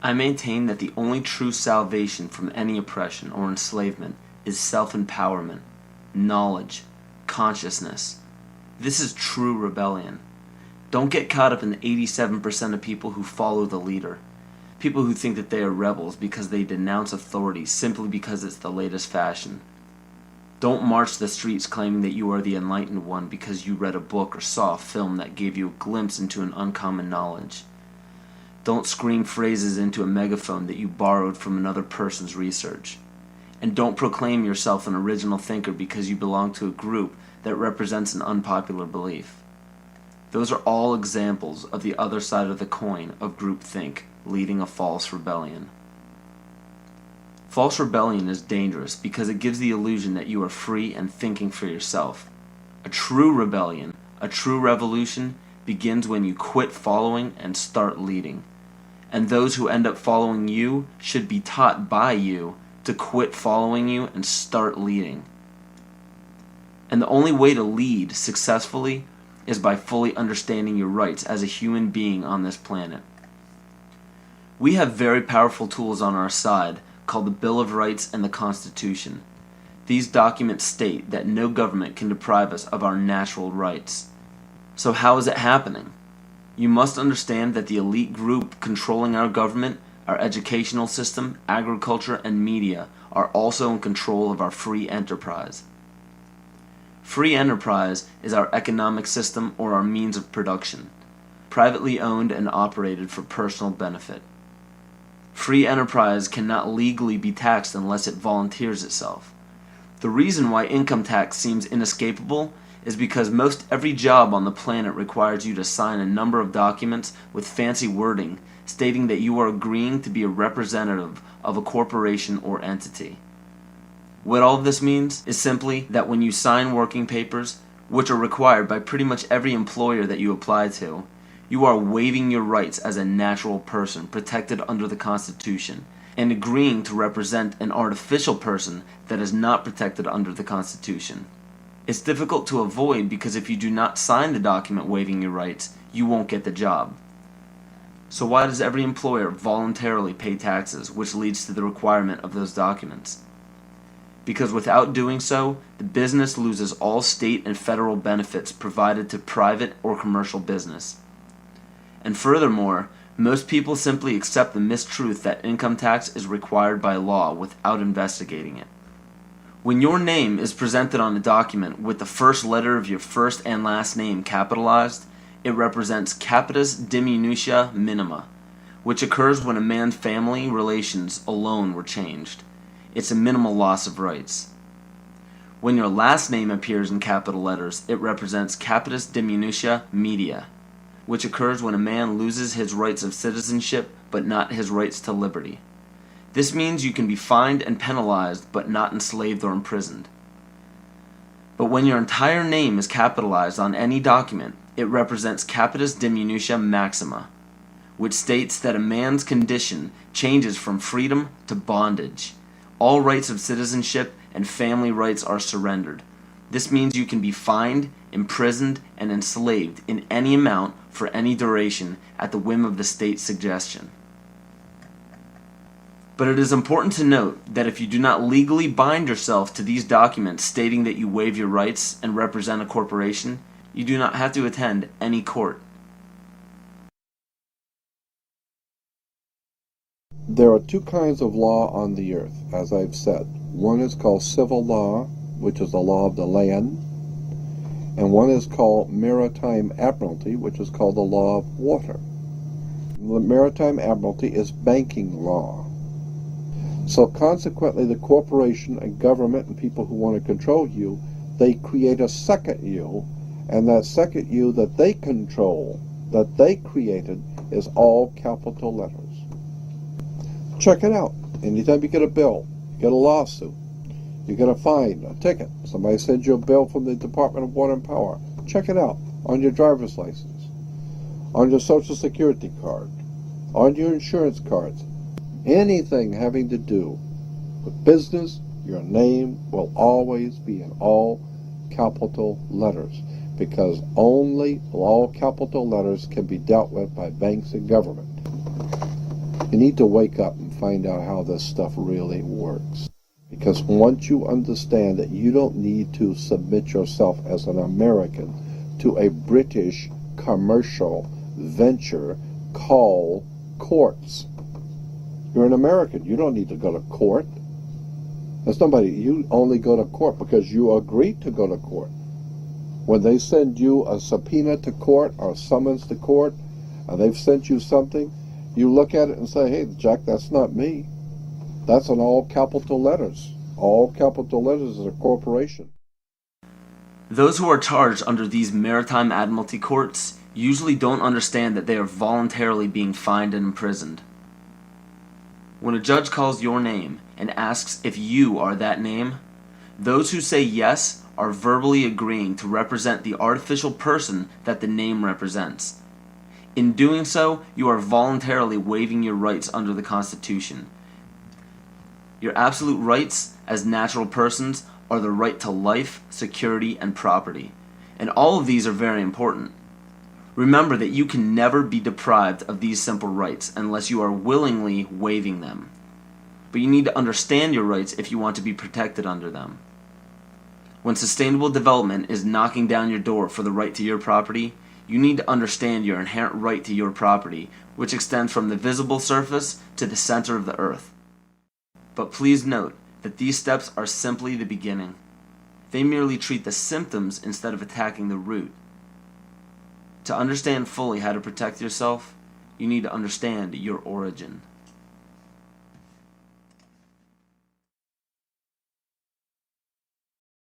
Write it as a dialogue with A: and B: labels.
A: I maintain that the only true salvation from any oppression or enslavement is self-empowerment, knowledge, consciousness. This is true rebellion. Don't get caught up in the 87% of people who follow the leader. People who think that they are rebels because they denounce authority simply because it's the latest fashion. Don't march the streets claiming that you are the enlightened one because you read a book or saw a film that gave you a glimpse into an uncommon knowledge. Don't scream phrases into a megaphone that you borrowed from another person's research. And don't proclaim yourself an original thinker because you belong to a group that represents an unpopular belief. Those are all examples of the other side of the coin of groupthink, leading a false rebellion. False rebellion is dangerous because it gives the illusion that you are free and thinking for yourself. A true rebellion, a true revolution, begins when you quit following and start leading. And those who end up following you should be taught by you to quit following you and start leading. And the only way to lead successfully is by fully understanding your rights as a human being on this planet. We have very powerful tools on our side called the Bill of Rights and the Constitution. These documents state that no government can deprive us of our natural rights. So how is it happening? You must understand that the elite group controlling our government, our educational system, agriculture, and media are also in control of our free enterprise. Free enterprise is our economic system or our means of production, privately owned and operated for personal benefit. Free enterprise cannot legally be taxed unless it volunteers itself. The reason why income tax seems inescapable is because most every job on the planet requires you to sign a number of documents with fancy wording stating that you are agreeing to be a representative of a corporation or entity. What all of this means is simply that when you sign working papers, which are required by pretty much every employer that you apply to, you are waiving your rights as a natural person protected under the Constitution and agreeing to represent an artificial person that is not protected under the Constitution. It's difficult to avoid because if you do not sign the document waiving your rights, you won't get the job. So why does every employer voluntarily pay taxes, which leads to the requirement of those documents? Because without doing so, the business loses all state and federal benefits provided to private or commercial business. And furthermore, most people simply accept the mistruth that income tax is required by law without investigating it. When your name is presented on a document with the first letter of your first and last name capitalized, it represents capitis diminutia minima, which occurs when a man's family relations alone were changed. It's a minimal loss of rights. When your last name appears in capital letters, it represents capitis diminutia media, which occurs when a man loses his rights of citizenship but not his rights to liberty. This means you can be fined and penalized but not enslaved or imprisoned. But when your entire name is capitalized on any document, it represents capitis diminutia maxima, which states that a man's condition changes from freedom to bondage. All rights of citizenship and family rights are surrendered. This means you can be fined, imprisoned, and enslaved in any amount for any duration at the whim of the state's suggestion. But it is important to note that if you do not legally bind yourself to these documents stating that you waive your rights and represent a corporation, you do not have to attend any court.
B: There are two kinds of law on the earth, as I've said. One is called civil law, which is the law of the land, and one is called maritime admiralty, which is called the law of water. The maritime admiralty is banking law. So consequently, the corporation and government and people who want to control you, they create a second you, and that second you that they control, that they created, is all capital letters. Check it out. Anytime you get a bill, you get a lawsuit, you get a fine, a ticket, somebody sends you a bill from the Department of Water and Power, check it out on your driver's license, on your Social Security card, on your insurance cards. Anything having to do with business, your name will always be in all capital letters, because only all capital letters can be dealt with by banks and government. You need to wake up and find out how this stuff really works. Because once you understand that you don't need to submit yourself as an American to a British commercial venture called courts. You're an American. You don't need to go to court. You only go to court because you agreed to go to court. When they send you a subpoena to court or a summons to court, and they've sent you something, you look at it and say, hey, Jack, that's not me. That's in all capital letters. All capital letters is a corporation.
A: Those who are charged under these maritime admiralty courts usually don't understand that they are voluntarily being fined and imprisoned. When a judge calls your name and asks if you are that name, those who say yes are verbally agreeing to represent the artificial person that the name represents. In doing so, you are voluntarily waiving your rights under the Constitution. Your absolute rights as natural persons are the right to life, security, and property. And all of these are very important. Remember that you can never be deprived of these simple rights unless you are willingly waiving them. But you need to understand your rights if you want to be protected under them. When sustainable development is knocking down your door for the right to your property, you need to understand your inherent right to your property, which extends from the visible surface to the center of the earth. But please note that these steps are simply the beginning. They merely treat the symptoms instead of attacking the root. To understand fully how to protect yourself, you need to understand your origin.